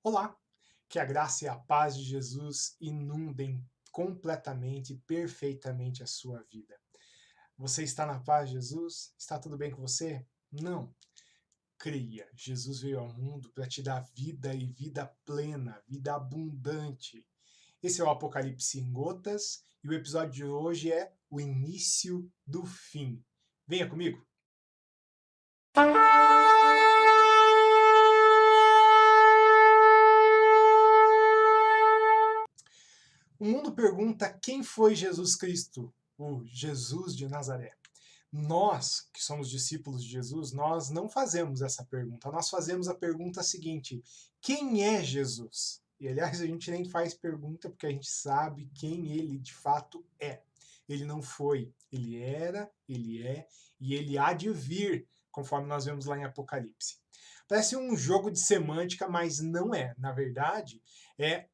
Olá, que a graça e a paz de Jesus inundem completamente e perfeitamente a sua vida. Você está na paz de Jesus? Está tudo bem com você? Não. Creia, Jesus veio ao mundo para te dar vida e vida plena, vida abundante. Esse é o Apocalipse em Gotas e o episódio de hoje é o início do fim. Venha comigo! O mundo pergunta quem foi Jesus Cristo, o Jesus de Nazaré. Nós, que somos discípulos de Jesus, nós não fazemos essa pergunta. Nós fazemos a pergunta seguinte: quem é Jesus? E aliás, a gente nem faz pergunta porque a gente sabe quem ele de fato é. Ele não foi, ele era, ele é e ele há de vir, conforme nós vemos lá em Apocalipse. Parece um jogo de semântica, mas não é. Na verdade, é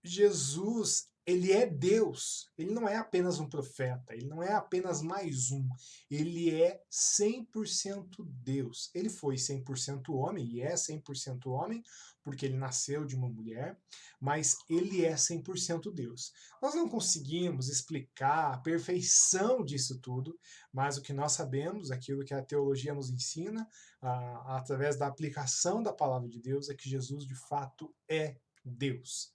Jesus, ele é Deus, ele não é apenas um profeta, ele não é apenas mais um, ele é 100% Deus. Ele foi 100% homem e é 100% homem, porque ele nasceu de uma mulher, mas ele é 100% Deus. Nós não conseguimos explicar a perfeição disso tudo, mas o que nós sabemos, aquilo que a teologia nos ensina, através da aplicação da palavra de Deus, é que Jesus de fato é Deus.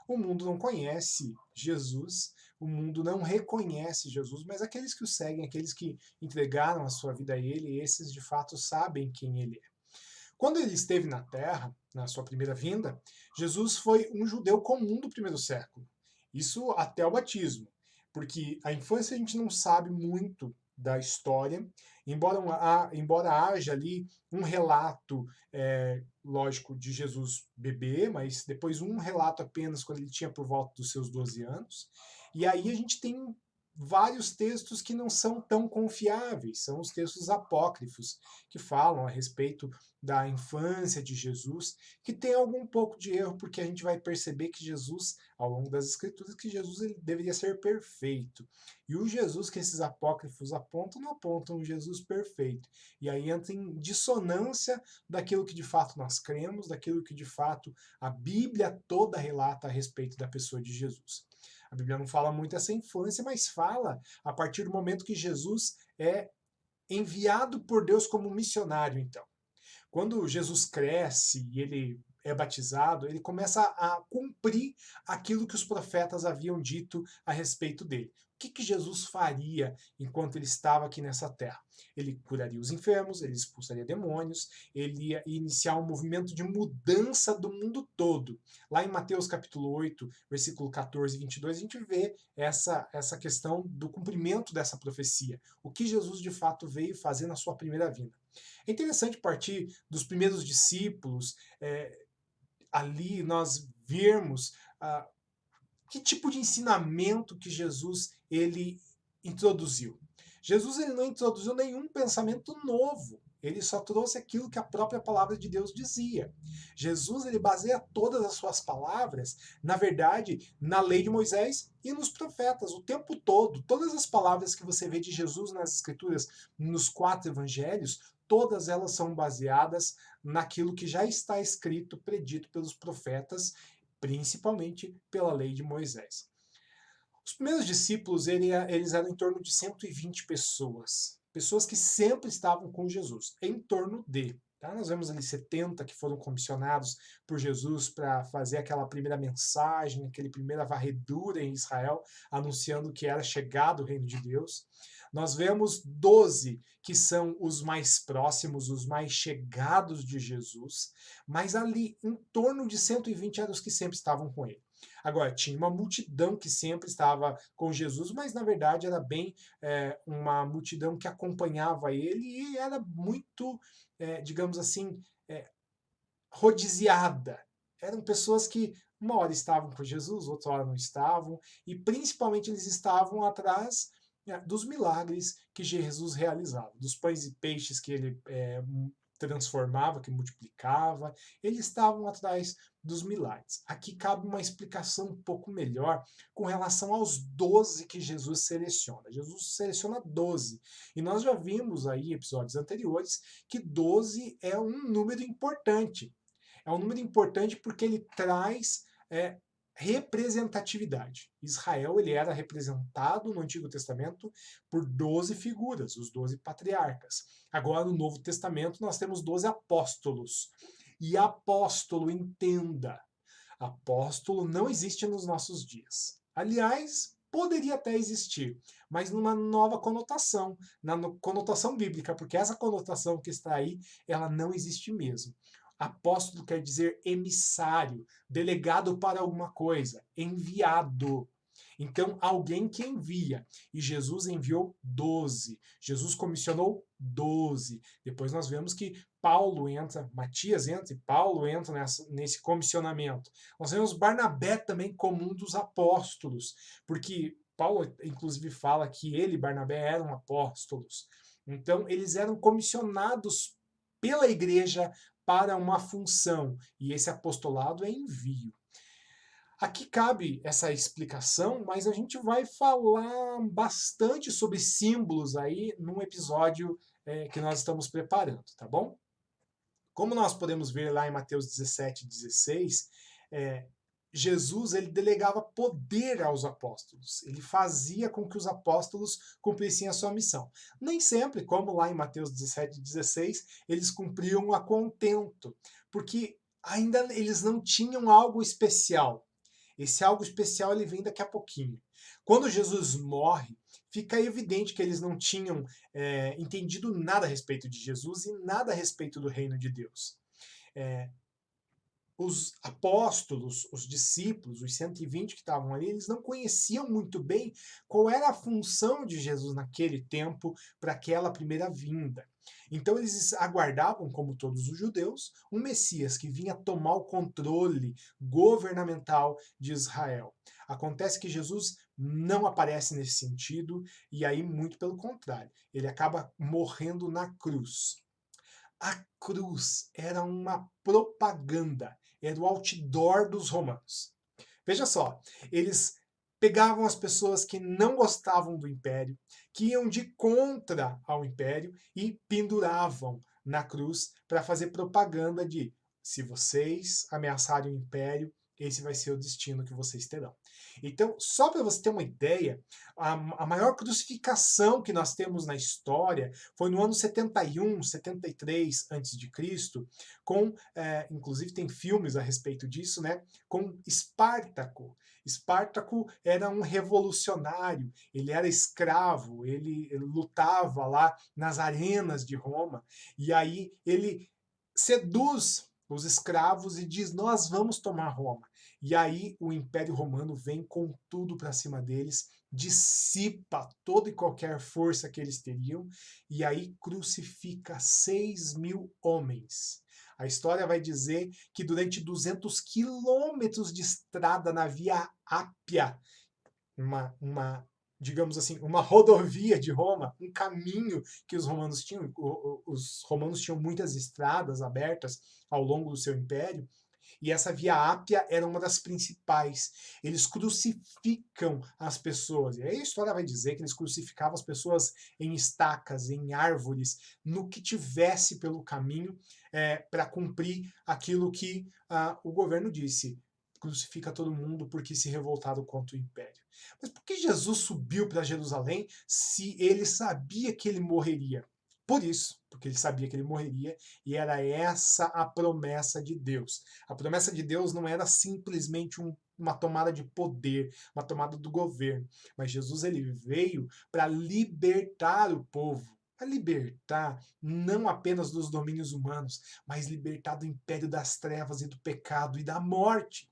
O mundo não conhece Jesus, o mundo não reconhece Jesus, mas aqueles que o seguem, aqueles que entregaram a sua vida a ele, esses de fato sabem quem ele é. Quando ele esteve na Terra, na sua primeira vinda, Jesus foi um judeu comum do primeiro século. Isso até o batismo, porque a infância a gente não sabe muito da história, embora haja ali um relato, lógico, de Jesus bebê, mas depois um relato apenas quando ele tinha por volta dos seus 12 anos. E aí a gente tem vários textos que não são tão confiáveis, são os textos apócrifos, que falam a respeito da infância de Jesus, que tem algum pouco de erro, porque a gente vai perceber que Jesus, ao longo das escrituras, que Jesus ele deveria ser perfeito. E o Jesus que esses apócrifos apontam, não apontam um Jesus perfeito. E aí entra em dissonância daquilo que de fato nós cremos, daquilo que de fato a Bíblia toda relata a respeito da pessoa de Jesus. A Bíblia não fala muito essa infância, mas fala a partir do momento que Jesus é enviado por Deus como missionário, então. Quando Jesus cresce e ele é batizado, ele começa a cumprir aquilo que os profetas haviam dito a respeito dele. O que Jesus faria enquanto ele estava aqui nessa terra? Ele curaria os enfermos, ele expulsaria demônios, ele ia iniciar um movimento de mudança do mundo todo. Lá em Mateus capítulo 8, versículo 14 e 22, a gente vê essa questão do cumprimento dessa profecia. O que Jesus de fato veio fazer na sua primeira vinda. É interessante partir dos primeiros discípulos, ali nós vermos que tipo de ensinamento que Jesus ele introduziu. Jesus ele não introduziu nenhum pensamento novo. Ele só trouxe aquilo que a própria palavra de Deus dizia. Jesus ele baseia todas as suas palavras, na verdade, na lei de Moisés e nos profetas, o tempo todo. Todas as palavras que você vê de Jesus nas Escrituras, nos 4 evangelhos, todas elas são baseadas naquilo que já está escrito, predito pelos profetas, principalmente pela lei de Moisés. Os primeiros discípulos eles eram em torno de 120 pessoas, pessoas que sempre estavam com Jesus, em torno de. Tá? Nós vemos ali 70 que foram comissionados por Jesus para fazer aquela primeira mensagem, aquela primeira varredura em Israel, anunciando que era chegado o reino de Deus. Nós vemos 12 que são os mais próximos, os mais chegados de Jesus, mas ali em torno de 120 eram os que sempre estavam com ele. Agora, tinha uma multidão que sempre estava com Jesus, mas na verdade era bem uma multidão que acompanhava ele e era muito, digamos assim, rodiziada. Eram pessoas que uma hora estavam com Jesus, outra hora não estavam, e principalmente eles estavam atrás dos milagres que Jesus realizava, dos pães e peixes que ele transformava, que multiplicava, eles estavam atrás dos milagres. Aqui cabe uma explicação um pouco melhor com relação aos 12 que Jesus seleciona. Jesus seleciona 12. E nós já vimos aí em episódios anteriores que 12 é um número importante. É um número importante porque ele traz representatividade. Israel ele era representado no Antigo Testamento por 12 figuras, os 12 patriarcas. Agora, no Novo Testamento, nós temos 12 apóstolos. E apóstolo, entenda, apóstolo não existe nos nossos dias. Aliás, poderia até existir, mas numa nova conotação, na conotação bíblica, porque essa conotação que está aí, ela não existe mesmo. Apóstolo quer dizer emissário, delegado para alguma coisa, enviado. Então, alguém que envia. E Jesus enviou 12. Jesus comissionou 12. Depois nós vemos que Paulo entra, Matias entra e Paulo entra nesse comissionamento. Nós vemos Barnabé também como um dos apóstolos, porque Paulo, inclusive, fala que ele, Barnabé, eram apóstolos. Então, eles eram comissionados pela igreja para uma função, e esse apostolado é envio. Aqui cabe essa explicação, mas a gente vai falar bastante sobre símbolos aí num episódio que nós estamos preparando, tá bom? Como nós podemos ver lá em Mateus 17, 16, Jesus ele delegava poder aos apóstolos. Ele fazia com que os apóstolos cumprissem a sua missão. Nem sempre, como lá em Mateus 17, 16, eles cumpriam a contento, porque ainda eles não tinham algo especial. Esse algo especial ele vem daqui a pouquinho. Quando Jesus morre, fica evidente que eles não tinham entendido nada a respeito de Jesus e nada a respeito do reino de Deus. Os apóstolos, os discípulos, os 120 que estavam ali, eles não conheciam muito bem qual era a função de Jesus naquele tempo para aquela primeira vinda. Então eles aguardavam, como todos os judeus, um Messias que vinha tomar o controle governamental de Israel. Acontece que Jesus não aparece nesse sentido, e aí, muito pelo contrário, ele acaba morrendo na cruz. A cruz era uma propaganda, era o outdoor dos romanos. Veja só, eles pegavam as pessoas que não gostavam do império, que iam de contra ao império e penduravam na cruz para fazer propaganda de se vocês ameaçarem o império, esse vai ser o destino que vocês terão. Então, só para você ter uma ideia, a maior crucificação que nós temos na história foi no ano 71, 73 a.C., com, inclusive tem filmes a respeito disso, né, com Espartaco. Espartaco era um revolucionário, ele era escravo, ele lutava lá nas arenas de Roma, e aí ele seduz os escravos e diz: nós vamos tomar Roma. E aí o Império Romano vem com tudo para cima deles, dissipa toda e qualquer força que eles teriam, e aí crucifica 6.000 homens. A história vai dizer que durante 200 quilômetros de estrada na Via Ápia, digamos assim, uma rodovia de Roma, um caminho que os romanos tinham. Os romanos tinham muitas estradas abertas ao longo do seu império, e essa Via Ápia era uma das principais. Eles crucificam as pessoas. E aí a história vai dizer que eles crucificavam as pessoas em estacas, em árvores, no que tivesse pelo caminho, para cumprir aquilo que o governo disse: crucifica todo mundo porque se revoltaram contra o império. Mas por que Jesus subiu para Jerusalém se ele sabia que ele morreria? Por isso, porque ele sabia que ele morreria, e era essa a promessa de Deus. A promessa de Deus não era simplesmente uma tomada de poder, uma tomada do governo, mas Jesus ele veio para libertar o povo, para libertar não apenas dos domínios humanos, mas libertar do império das trevas e do pecado e da morte.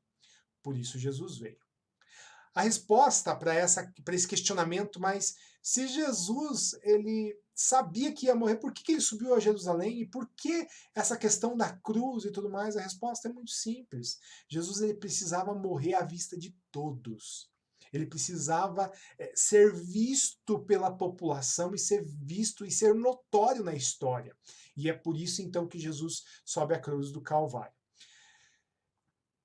Por isso Jesus veio. A resposta para esse questionamento, mas se Jesus ele sabia que ia morrer, por que ele subiu a Jerusalém e por que essa questão da cruz e tudo mais? A resposta é muito simples. Jesus ele precisava morrer à vista de todos. Ele precisava ser visto pela população e ser visto e ser notório na história. E é por isso então que Jesus sobe a cruz do Calvário.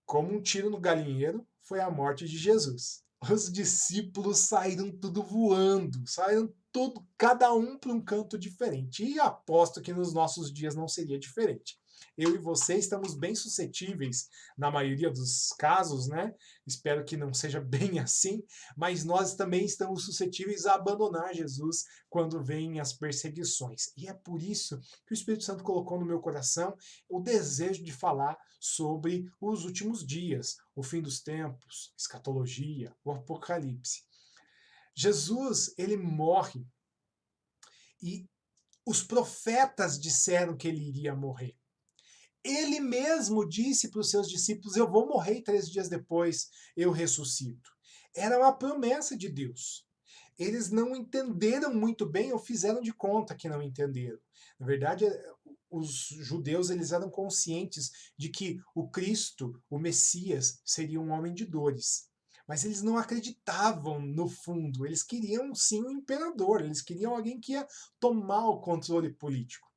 Como um tiro no galinheiro, foi a morte de Jesus. Os discípulos saíram tudo voando, saíram tudo, cada um para um canto diferente. E aposto que nos nossos dias não seria diferente. Eu e você estamos bem suscetíveis, na maioria dos casos, né? Espero que não seja bem assim, mas nós também estamos suscetíveis a abandonar Jesus quando vêm as perseguições. E é por isso que o Espírito Santo colocou no meu coração o desejo de falar sobre os últimos dias, o fim dos tempos, escatologia, o apocalipse. Jesus, ele morre e os profetas disseram que ele iria morrer. Ele mesmo disse para os seus discípulos: eu vou morrer e 3 dias depois eu ressuscito. Era uma promessa de Deus. Eles não entenderam muito bem ou fizeram de conta que não entenderam. Na verdade, os judeus eles eram conscientes de que o Cristo, o Messias, seria um homem de dores. Mas eles não acreditavam no fundo. Eles queriam sim um imperador, eles queriam alguém que ia tomar o controle político.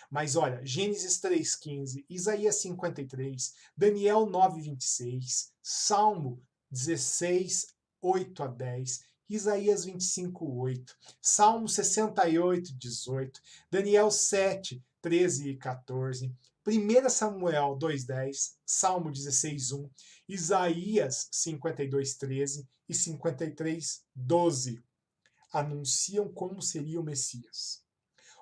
Mas olha, Gênesis 3,15, Isaías 53, Daniel 9,26, Salmo 16, 8 a 10, Isaías 25:8, Salmo 68:18, Daniel 7, 13 e 14, 1 Samuel 2:10, Salmo 16:1, Isaías 52:13 e 53:12 anunciam como seria o Messias.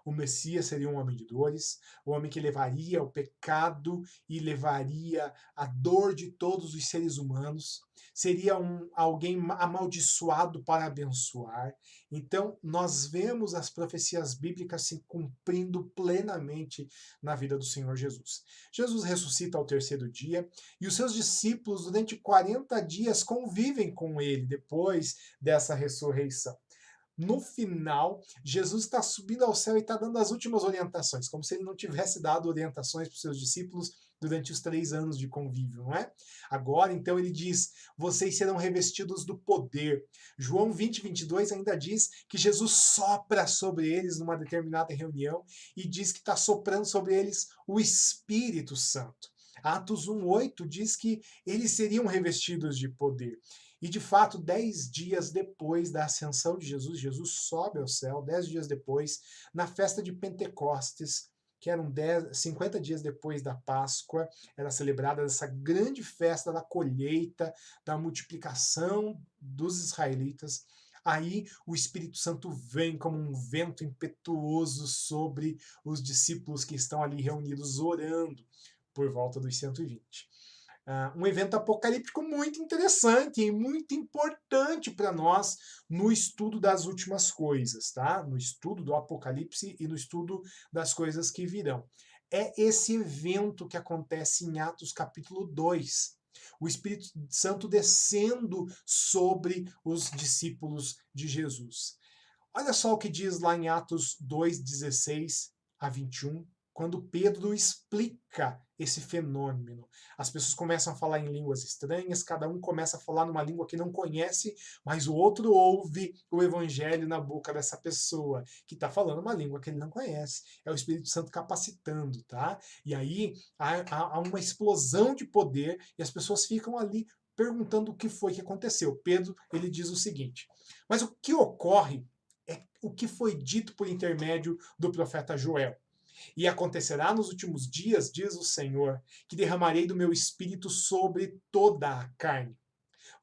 O Messias seria um homem de dores, o homem que levaria o pecado e levaria a dor de todos os seres humanos, seria alguém amaldiçoado para abençoar. Então, nós vemos as profecias bíblicas se cumprindo plenamente na vida do Senhor Jesus. Jesus ressuscita ao 3º dia e os seus discípulos, durante 40 dias, convivem com ele depois dessa ressurreição. No final, Jesus está subindo ao céu e está dando as últimas orientações, como se ele não tivesse dado orientações para os seus discípulos durante os 3 anos de convívio, não é? Agora, então, ele diz: vocês serão revestidos do poder. João 20:22 ainda diz que Jesus sopra sobre eles numa determinada reunião e diz que está soprando sobre eles o Espírito Santo. Atos 1:8 diz que eles seriam revestidos de poder. E de fato, 10 dias depois da ascensão de Jesus, Jesus sobe ao céu, 10 dias depois, na festa de Pentecostes, que eram 50 dias depois da Páscoa, era celebrada essa grande festa da colheita, da multiplicação dos israelitas. Aí o Espírito Santo vem como um vento impetuoso sobre os discípulos que estão ali reunidos orando por volta dos 120. Um evento apocalíptico muito interessante e muito importante para nós no estudo das últimas coisas, tá? No estudo do Apocalipse e no estudo das coisas que virão. É esse evento que acontece em Atos capítulo 2. O Espírito Santo descendo sobre os discípulos de Jesus. Olha só o que diz lá em Atos 2, 16 a 21, quando Pedro explica esse fenômeno. As pessoas começam a falar em línguas estranhas, cada um começa a falar numa língua que não conhece, mas o outro ouve o evangelho na boca dessa pessoa, que está falando uma língua que ele não conhece. É o Espírito Santo capacitando, tá? E aí há uma explosão de poder e as pessoas ficam ali perguntando o que foi que aconteceu. Pedro, ele diz o seguinte: mas o que ocorre é o que foi dito por intermédio do profeta Joel. E acontecerá nos últimos dias, diz o Senhor, que derramarei do meu espírito sobre toda a carne.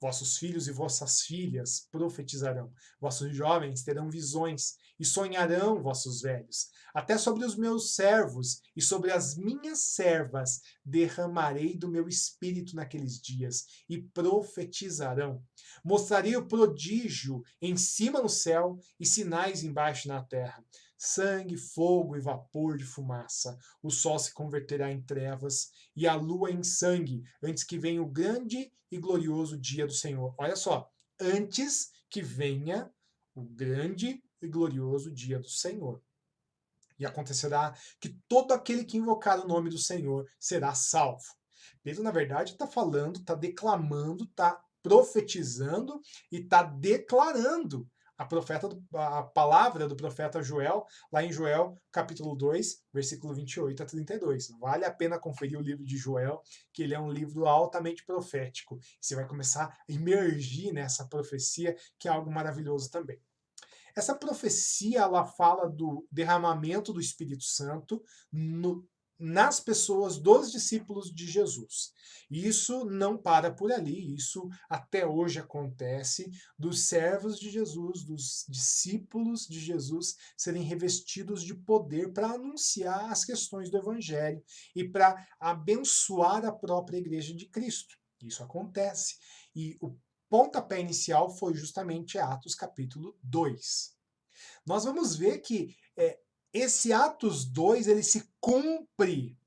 Vossos filhos e vossas filhas profetizarão, vossos jovens terão visões, e sonharão vossos velhos. Até sobre os meus servos e sobre as minhas servas derramarei do meu espírito naqueles dias, e profetizarão. Mostrarei o prodígio em cima no céu e sinais embaixo na terra: sangue, fogo e vapor de fumaça. O sol se converterá em trevas e a lua em sangue, antes que venha o grande e glorioso dia do Senhor. Olha só, antes que venha o grande e glorioso dia do Senhor. E acontecerá que todo aquele que invocar o nome do Senhor será salvo. Pedro, na verdade, está falando, está declamando, está profetizando e está declarando a palavra do profeta Joel, lá em Joel, capítulo 2, versículo 28 a 32. Vale a pena conferir o livro de Joel, que ele é um livro altamente profético. Você vai começar a emergir nessa profecia, que é algo maravilhoso também. Essa profecia, ela fala do derramamento do Espírito Santo nas pessoas dos discípulos de Jesus. E isso não para por ali, isso até hoje acontece dos servos de Jesus, dos discípulos de Jesus serem revestidos de poder para anunciar as questões do evangelho e para abençoar a própria igreja de Cristo. Isso acontece. E o pontapé inicial foi justamente Atos capítulo 2. Nós vamos ver que esse Atos 2 ele se cumpre,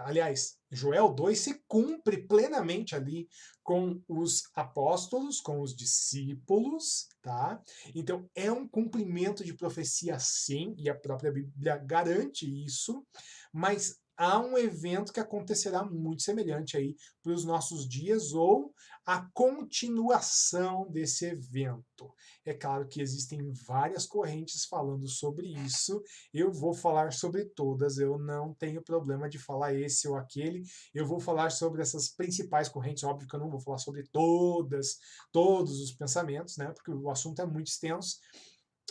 aliás, Joel 2 se cumpre plenamente ali com os apóstolos, com os discípulos, tá? Então é um cumprimento de profecia sim, e a própria Bíblia garante isso, mas há um evento que acontecerá muito semelhante aí para os nossos dias, ou a continuação desse evento. É claro que existem várias correntes falando sobre isso, eu vou falar sobre todas, eu não tenho problema de falar esse ou aquele, eu vou falar sobre essas principais correntes, óbvio que eu não vou falar sobre todos os pensamentos, né, porque o assunto é muito extenso,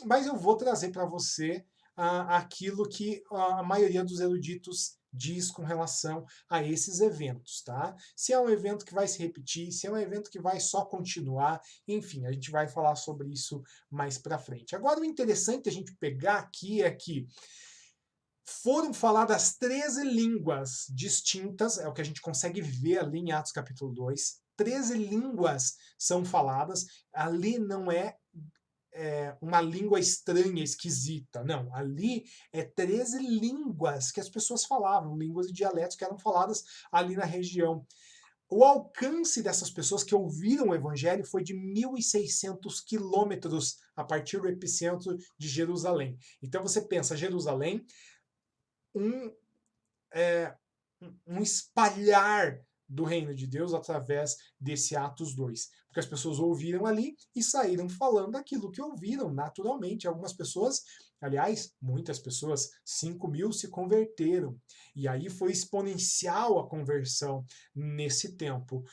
mas eu vou trazer para você aquilo que a maioria dos eruditos diz com relação a esses eventos, tá? Se é um evento que vai se repetir, se é um evento que vai só continuar, enfim, a gente vai falar sobre isso mais para frente. Agora, o interessante a gente pegar aqui é que foram faladas 13 línguas distintas, é o que a gente consegue ver ali em Atos capítulo 2. 13 línguas são faladas, ali não é uma língua estranha, esquisita. Não, ali é 13 línguas que as pessoas falavam, línguas e dialetos que eram faladas ali na região. O alcance dessas pessoas que ouviram o evangelho foi de 1.600 quilômetros a partir do epicentro de Jerusalém. Então você pensa, Jerusalém, um, é, um espalhar do reino de Deus através desse Atos 2. Porque as pessoas ouviram ali e saíram falando aquilo que ouviram naturalmente. Algumas pessoas, aliás, muitas pessoas, 5.000 se converteram. E aí foi exponencial a conversão nesse tempo.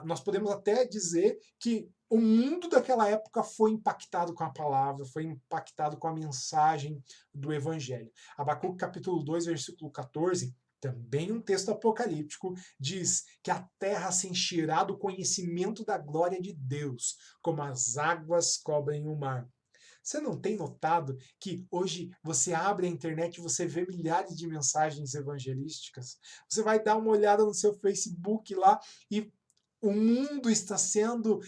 Nós podemos até dizer que o mundo daquela época foi impactado com a palavra, foi impactado com a mensagem do Evangelho. Abacuque capítulo 2, versículo 14, também um texto apocalíptico, diz que a terra se encherá do conhecimento da glória de Deus, como as águas cobrem o mar. Você não tem notado que hoje você abre a internet e você vê milhares de mensagens evangelísticas? Você vai dar uma olhada no seu Facebook lá e o mundo está sendo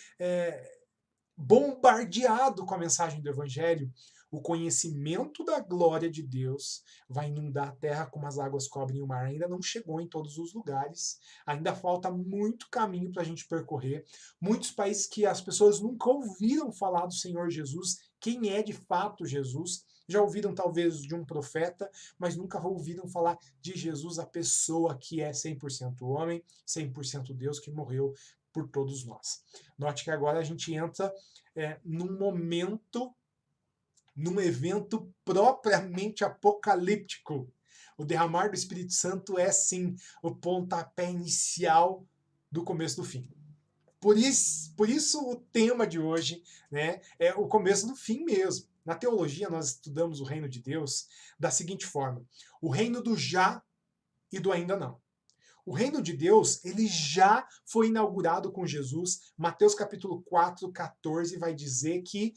bombardeado com a mensagem do Evangelho. O conhecimento da glória de Deus vai inundar a terra como as águas cobrem o mar. Ainda não chegou em todos os lugares, ainda falta muito caminho para a gente percorrer. Muitos países que as pessoas nunca ouviram falar do Senhor Jesus, quem é de fato Jesus. Já ouviram talvez de um profeta, mas nunca ouviram falar de Jesus, a pessoa que é 100% homem, 100% Deus, que morreu por todos nós. Note que agora a gente entra num momento, num evento propriamente apocalíptico. O derramar do Espírito Santo é, sim, o pontapé inicial do começo do fim. Por isso o tema de hoje, né, é o começo do fim mesmo. Na teologia, nós estudamos o reino de Deus da seguinte forma: o reino do já e do ainda não. O reino de Deus, ele já foi inaugurado com Jesus. Mateus capítulo 4, 14 vai dizer que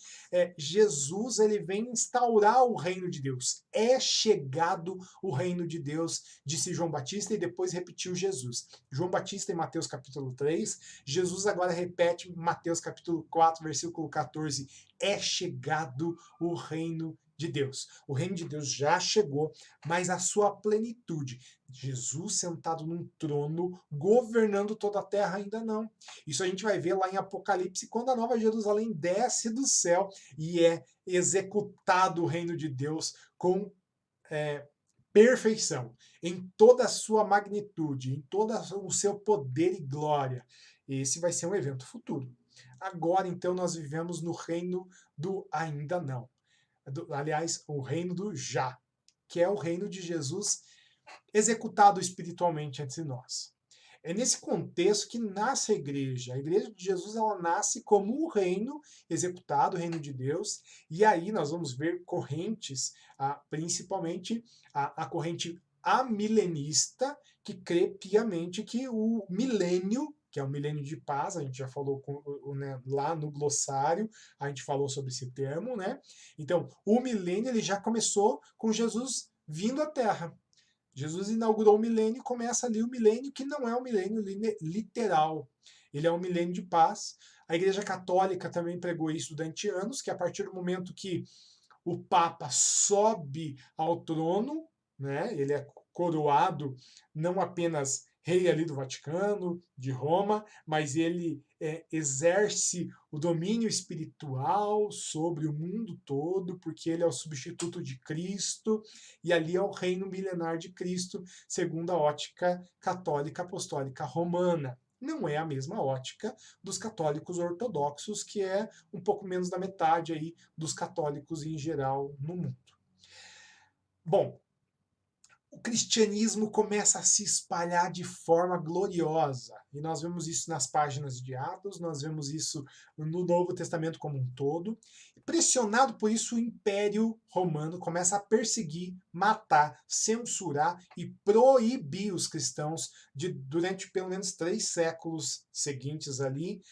Jesus ele vem instaurar o reino de Deus. É chegado o reino de Deus, disse João Batista, e depois repetiu Jesus. João Batista em Mateus capítulo 3, Jesus agora repete Mateus capítulo 4, versículo 14. É chegado o reino de Deus. O reino de Deus já chegou, mas a sua plenitude. Jesus sentado num trono, governando toda a terra, ainda não. Isso a gente vai ver lá em Apocalipse, quando a Nova Jerusalém desce do céu e é executado o reino de Deus com perfeição, em toda a sua magnitude, em todo o seu poder e glória. Esse vai ser um evento futuro. Agora, então, nós vivemos no reino do ainda não. Aliás, o reino do já, que é o reino de Jesus executado espiritualmente entre nós. É nesse contexto que nasce a igreja. A igreja de Jesus ela nasce como um reino executado, o reino de Deus, e aí nós vamos ver correntes, principalmente a corrente amilenista, que crê piamente que o milênio, que é o milênio de paz, a gente já falou né, lá no glossário, a gente falou sobre esse termo, né? Então, o milênio ele já começou com Jesus vindo à Terra. Jesus inaugurou o milênio e começa ali o milênio que não é um milênio literal. Ele é um milênio de paz. A Igreja Católica também pregou isso durante anos, que a partir do momento que o Papa sobe ao trono, né? Ele é coroado não apenas rei ali do Vaticano, de Roma, mas ele exerce o domínio espiritual sobre o mundo todo, porque ele é o substituto de Cristo, e ali é o reino milenar de Cristo, segundo a ótica católica apostólica romana. Não é a mesma ótica dos católicos ortodoxos, que é um pouco menos da metade aí dos católicos em geral no mundo. Bom, o cristianismo começa a se espalhar de forma gloriosa. E nós vemos isso nas páginas de Atos, nós vemos isso no Novo Testamento como um todo. Pressionado por isso, o Império Romano começa a perseguir, matar, censurar e proibir os cristãos durante pelo menos 3 séculos seguintes ali,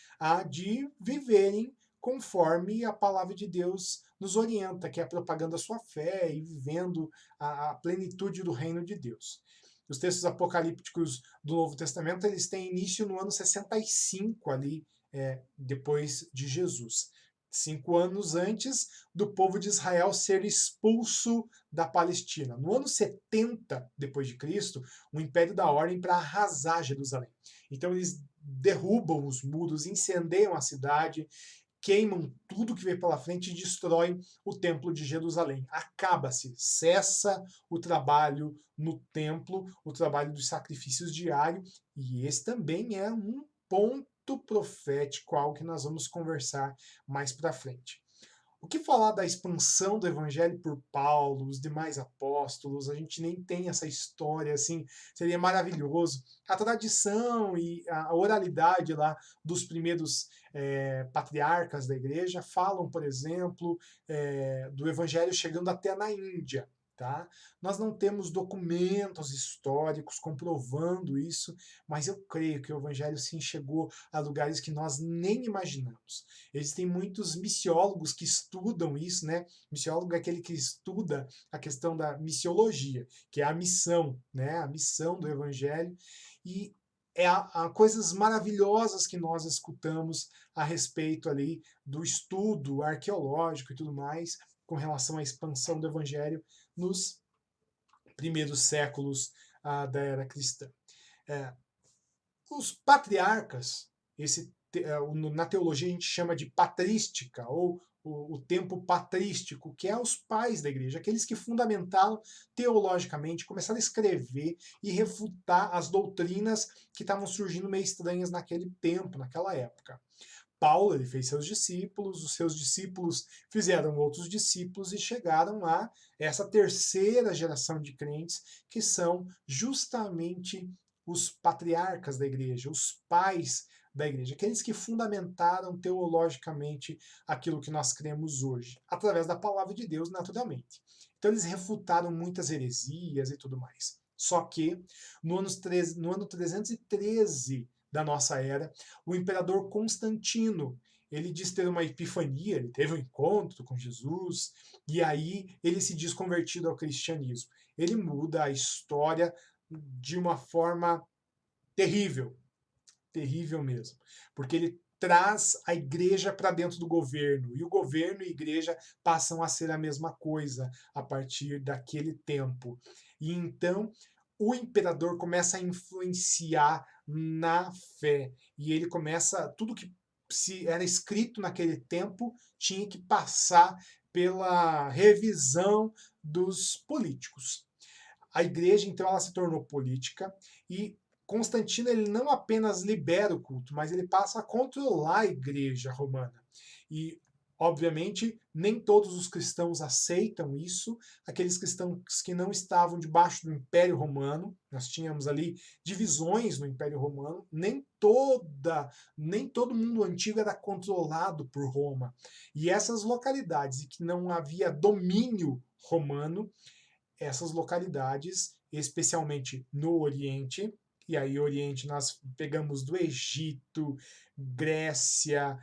de viverem conforme a palavra de Deus nos orienta, que é propagando a sua fé e vivendo a plenitude do reino de Deus. Os textos apocalípticos do Novo Testamento eles têm início no ano 65 ali, depois de Jesus. 5 anos antes do povo de Israel ser expulso da Palestina. No ano 70 depois de Cristo, o Império dá ordem para arrasar Jerusalém. Então eles derrubam os muros, incendeiam a cidade, queimam tudo que veio pela frente e destroem o templo de Jerusalém. Acaba-se, cessa o trabalho no templo, o trabalho dos sacrifícios diários, e esse também é um ponto profético, algo que nós vamos conversar mais para frente. O que falar da expansão do evangelho por Paulo, os demais apóstolos? A gente nem tem essa história, assim, seria maravilhoso. A tradição e a oralidade lá dos primeiros patriarcas da igreja falam, por exemplo, do evangelho chegando até na Índia. Tá? Nós não temos documentos históricos comprovando isso, mas eu creio que o evangelho sim chegou a lugares que nós nem imaginamos. Existem muitos missiólogos que estudam isso, né? Missiólogo é aquele que estuda a questão da missiologia, que é a missão, né? A missão do evangelho. E há coisas maravilhosas que nós escutamos a respeito ali do estudo arqueológico e tudo mais com relação à expansão do evangelho nos primeiros séculos da era cristã. Os patriarcas, na teologia a gente chama de patrística, ou o tempo patrístico, que é os pais da igreja, aqueles que fundamentaram teologicamente, começaram a escrever e refutar as doutrinas que estavam surgindo meio estranhas naquele tempo, naquela época. Paulo ele fez seus discípulos, os seus discípulos fizeram outros discípulos e chegaram a essa terceira geração de crentes, que são justamente os patriarcas da igreja, os pais da igreja, aqueles que fundamentaram teologicamente aquilo que nós cremos hoje, através da palavra de Deus, naturalmente. Então eles refutaram muitas heresias e tudo mais. Só que no ano 313 da nossa era, o imperador Constantino, ele diz ter uma epifania, ele teve um encontro com Jesus, e aí ele se diz convertido ao cristianismo. Ele muda a história de uma forma terrível, terrível mesmo, porque ele traz a igreja para dentro do governo, e o governo e a igreja passam a ser a mesma coisa a partir daquele tempo. E então o imperador começa a influenciar na fé, e ele começa, tudo que se era escrito naquele tempo tinha que passar pela revisão dos políticos. A igreja, então, ela se tornou política, e Constantino ele não apenas libera o culto, mas ele passa a controlar a igreja romana. E, obviamente, nem todos os cristãos aceitam isso. Aqueles cristãos que não estavam debaixo do Império Romano, nós tínhamos ali divisões no Império Romano, nem todo mundo antigo era controlado por Roma. E essas localidades em que não havia domínio romano, essas localidades especialmente no Oriente, e aí Oriente nós pegamos do Egito, Grécia,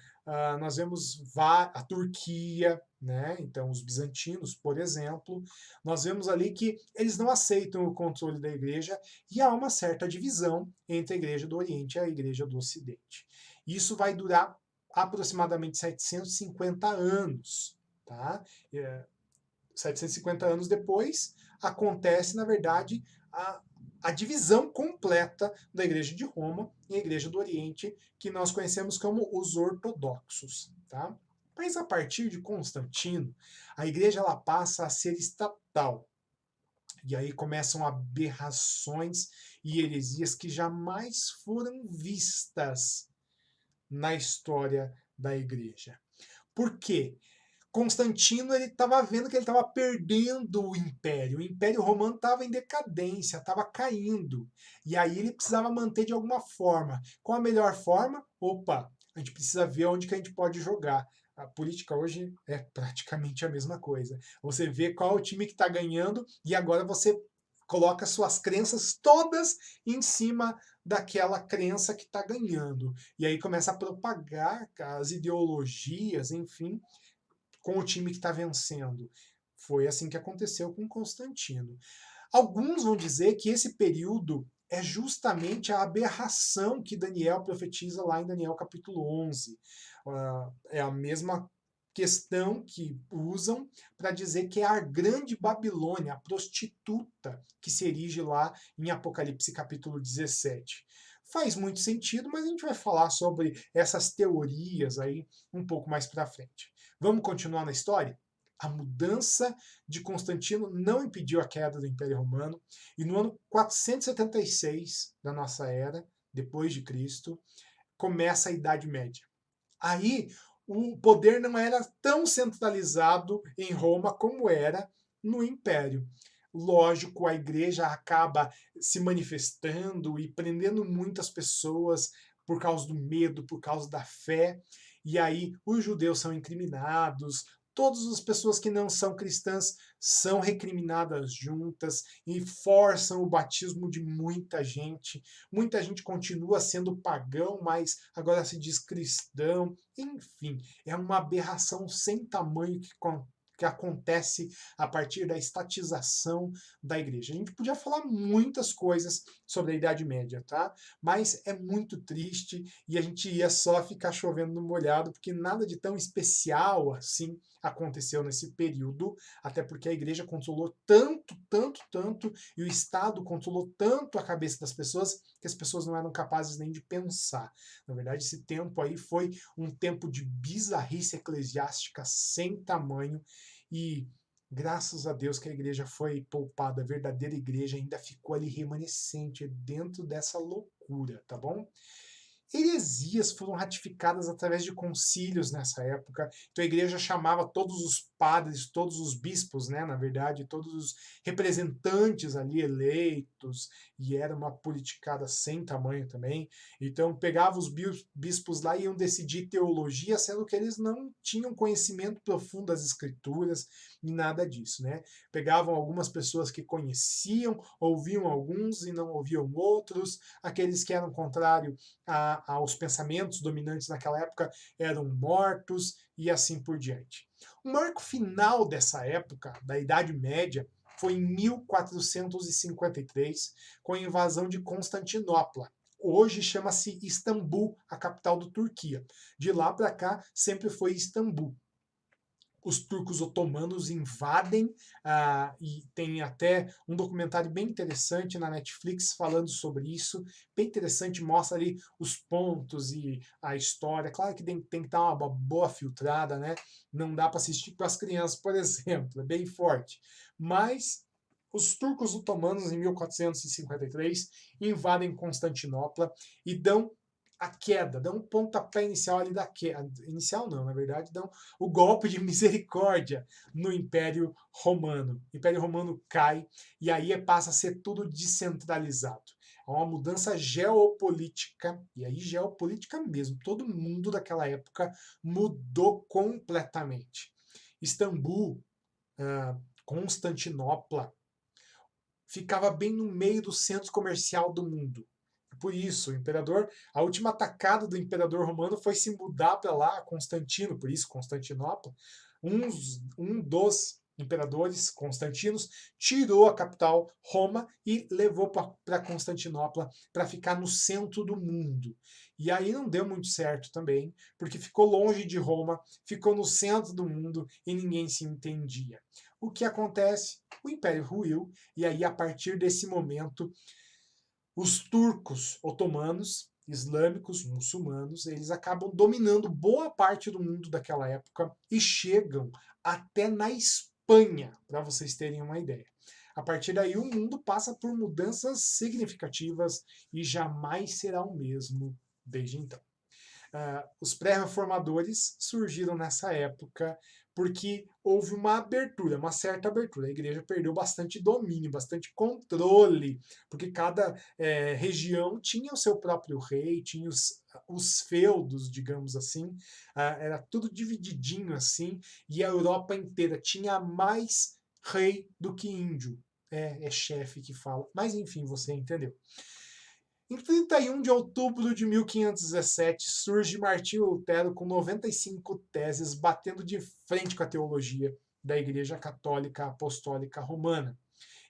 nós vemos a Turquia, né? Então os bizantinos, por exemplo, nós vemos ali que eles não aceitam o controle da igreja e há uma certa divisão entre a igreja do Oriente e a igreja do Ocidente. Isso vai durar aproximadamente 750 anos, tá? 750 anos depois, acontece, na verdade, a divisão completa da Igreja de Roma e a Igreja do Oriente, que nós conhecemos como os ortodoxos. Tá? Mas a partir de Constantino, a Igreja ela passa a ser estatal. E aí começam aberrações e heresias que jamais foram vistas na história da Igreja. Por quê? Constantino ele estava vendo que ele estava perdendo o Império Romano estava em decadência, estava caindo, e aí ele precisava manter de alguma forma. Qual a melhor forma? Opa, a gente precisa ver onde que a gente pode jogar. A política hoje é praticamente a mesma coisa. Você vê qual é o time que está ganhando e agora você coloca suas crenças todas em cima daquela crença que está ganhando. E aí começa a propagar as ideologias, enfim, com o time que está vencendo. Foi assim que aconteceu com Constantino. Alguns vão dizer que esse período é justamente a aberração que Daniel profetiza lá em Daniel capítulo 11. É a mesma questão que usam para dizer que é a grande Babilônia, a prostituta que se erige lá em Apocalipse capítulo 17. Faz muito sentido, mas a gente vai falar sobre essas teorias aí um pouco mais para frente. Vamos continuar na história? A mudança de Constantino não impediu a queda do Império Romano, e no ano 476 da nossa era, depois de Cristo, começa a Idade Média. Aí o poder não era tão centralizado em Roma como era no Império. Lógico, a igreja acaba se manifestando e prendendo muitas pessoas por causa do medo, por causa da fé, e aí os judeus são incriminados, todas as pessoas que não são cristãs são recriminadas juntas e forçam o batismo de muita gente. Muita gente continua sendo pagão, mas agora se diz cristão. Enfim, é uma aberração sem tamanho que acontece a partir da estatização da igreja. A gente podia falar muitas coisas sobre a Idade Média, tá? Mas é muito triste e a gente ia só ficar chovendo no molhado, porque nada de tão especial assim aconteceu nesse período, até porque a igreja controlou tanto, e o Estado controlou tanto a cabeça das pessoas, que as pessoas não eram capazes nem de pensar. Na verdade, esse tempo aí foi um tempo de bizarrice eclesiástica sem tamanho, e graças a Deus que a igreja foi poupada, a verdadeira igreja ainda ficou ali remanescente dentro dessa loucura, tá bom? Heresias foram ratificadas através de concílios nessa época. Então a igreja chamava todos os padres, todos os bispos, né, na verdade, todos os representantes ali eleitos, e era uma politicada sem tamanho também. Então pegava os bispos lá e iam decidir teologia, sendo que eles não tinham conhecimento profundo das escrituras e nada disso, né? Pegavam algumas pessoas que conheciam, ouviam alguns e não ouviam outros, aqueles que eram contrários aos pensamentos dominantes naquela época eram mortos e assim por diante. O marco final dessa época, da Idade Média, foi em 1453, com a invasão de Constantinopla. Hoje chama-se Istambul, a capital da Turquia. De lá para cá sempre foi Istambul. Os turcos otomanos invadem, e tem até um documentário bem interessante na Netflix falando sobre isso, bem interessante, mostra ali os pontos e a história. Claro que tem que dar uma boa filtrada, né? Não dá para assistir com as crianças, por exemplo, é bem forte. Mas os turcos otomanos, em 1453, invadem Constantinopla e dão a queda, dão um pontapé inicial ali da queda. Inicial não, na verdade, dão o golpe de misericórdia no Império Romano. O Império Romano cai e aí passa a ser tudo descentralizado. É uma mudança geopolítica, e aí geopolítica mesmo. Todo mundo daquela época mudou completamente. Istambul, Constantinopla, ficava bem no meio do centro comercial do mundo. Por isso, o imperador, a última atacada do imperador romano foi se mudar para lá, Constantino, por isso Constantinopla. Um dos imperadores, Constantinos, tirou a capital, Roma, e levou para Constantinopla para ficar no centro do mundo. E aí não deu muito certo também, porque ficou longe de Roma, ficou no centro do mundo e ninguém se entendia. O que acontece? O império ruiu, e aí a partir desse momento os turcos otomanos, islâmicos, muçulmanos, eles acabam dominando boa parte do mundo daquela época e chegam até na Espanha, para vocês terem uma ideia. A partir daí, o mundo passa por mudanças significativas e jamais será o mesmo desde então. Os pré-reformadores surgiram nessa época porque houve uma abertura, uma certa abertura. A igreja perdeu bastante domínio, bastante controle, porque cada região tinha o seu próprio rei, tinha os feudos, digamos assim, era tudo divididinho assim, e a Europa inteira tinha mais rei do que índio. É chefe que fala, mas enfim, você entendeu. Em 31 de outubro de 1517, surge Martinho Lutero com 95 teses, batendo de frente com a teologia da Igreja Católica Apostólica Romana.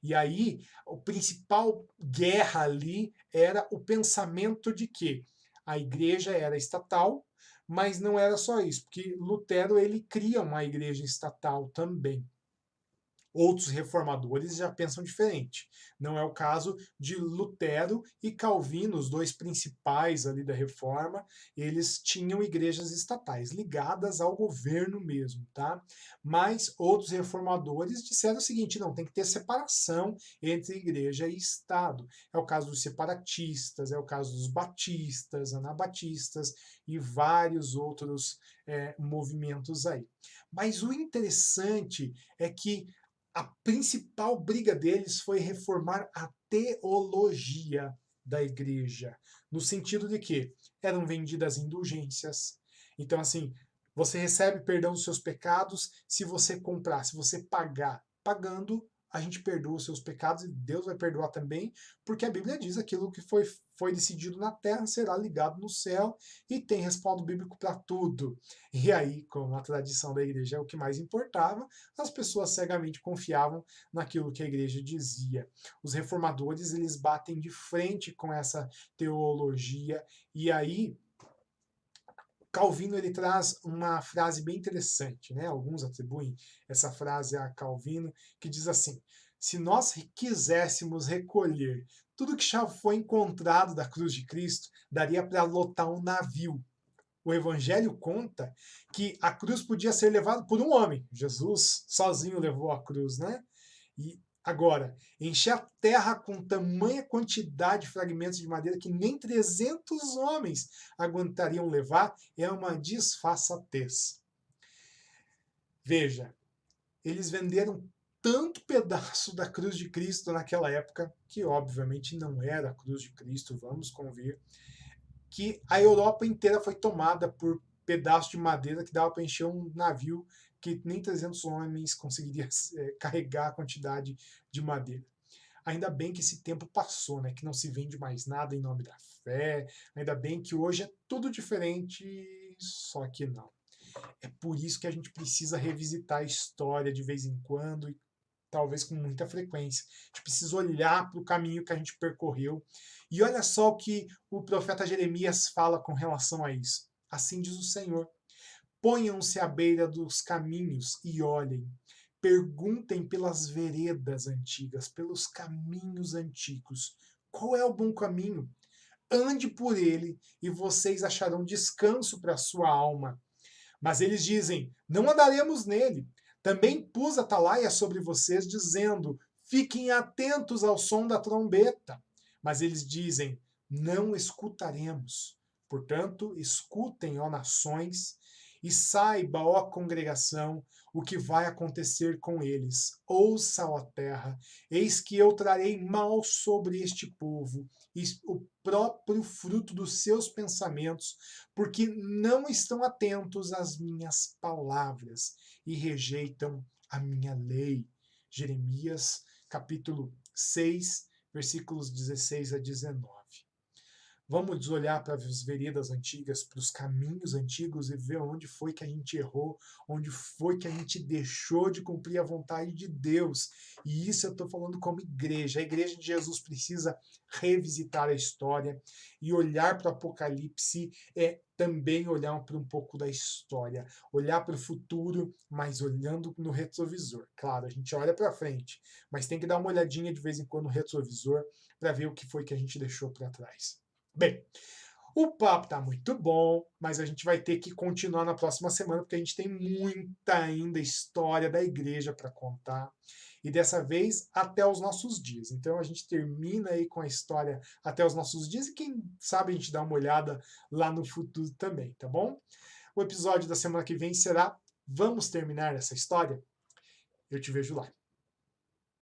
E aí, a principal guerra ali era o pensamento de que a igreja era estatal, mas não era só isso, porque Lutero ele cria uma igreja estatal também. Outros reformadores já pensam diferente. Não é o caso de Lutero e Calvino, os dois principais ali da reforma, eles tinham igrejas estatais, ligadas ao governo mesmo, tá? Mas outros reformadores disseram o seguinte, não, tem que ter separação entre igreja e Estado. É o caso dos separatistas, é o caso dos batistas, anabatistas e vários outros movimentos aí. Mas o interessante é que a principal briga deles foi reformar a teologia da igreja, no sentido de que eram vendidas indulgências. Então, assim, você recebe perdão dos seus pecados se você comprar, se você pagar. Pagando, a gente perdoa os seus pecados e Deus vai perdoar também, porque a Bíblia diz aquilo que foi decidido na terra será ligado no céu e tem respaldo bíblico para tudo. E aí, como a tradição da igreja é o que mais importava, as pessoas cegamente confiavam naquilo que a igreja dizia. Os reformadores, eles batem de frente com essa teologia, e aí Calvino ele traz uma frase bem interessante, né? Alguns atribuem essa frase a Calvino, que diz assim: se nós quiséssemos recolher tudo que já foi encontrado da cruz de Cristo, daria para lotar um navio. O Evangelho conta que a cruz podia ser levada por um homem. Jesus sozinho levou a cruz, né? E agora, encher a terra com tamanha quantidade de fragmentos de madeira que nem 300 homens aguentariam levar é uma disfarçatez. Veja, eles venderam tanto pedaço da cruz de Cristo naquela época, que obviamente não era a cruz de Cristo, vamos convir, que a Europa inteira foi tomada por pedaços de madeira que dava para encher um navio que nem 300 homens conseguiriam carregar a quantidade de madeira. Ainda bem que esse tempo passou, né? Que não se vende mais nada em nome da fé. Ainda bem que hoje é tudo diferente, só que não. É por isso que a gente precisa revisitar a história de vez em quando e talvez com muita frequência. A gente precisa olhar para o caminho que a gente percorreu. E olha só o que o profeta Jeremias fala com relação a isso. Assim diz o Senhor: ponham-se à beira dos caminhos e olhem. Perguntem pelas veredas antigas, pelos caminhos antigos. Qual é o bom caminho? Ande por ele e vocês acharão descanso para a sua alma. Mas eles dizem: não andaremos nele. Também pus atalaia sobre vocês, dizendo: fiquem atentos ao som da trombeta. Mas eles dizem: não escutaremos. Portanto, escutem, ó nações, e saiba, ó congregação, o que vai acontecer com eles. Ouça, ó terra, eis que eu trarei mal sobre este povo, e o próprio fruto dos seus pensamentos, porque não estão atentos às minhas palavras e rejeitam a minha lei. Jeremias, capítulo 6, versículos 16 a 19. Vamos olhar para as veredas antigas, para os caminhos antigos e ver onde foi que a gente errou, onde foi que a gente deixou de cumprir a vontade de Deus. E isso eu estou falando como igreja. A igreja de Jesus precisa revisitar a história e olhar para o Apocalipse é também olhar para um pouco da história, olhar para o futuro, mas olhando no retrovisor. Claro, a gente olha para frente, mas tem que dar uma olhadinha de vez em quando no retrovisor para ver o que foi que a gente deixou para trás. Bem, o papo tá muito bom, mas a gente vai ter que continuar na próxima semana, porque a gente tem muita ainda história da igreja para contar. E dessa vez até os nossos dias. Então a gente termina aí com a história até os nossos dias e quem sabe a gente dá uma olhada lá no futuro também, tá bom? O episódio da semana que vem será Vamos terminar essa história? Eu te vejo lá.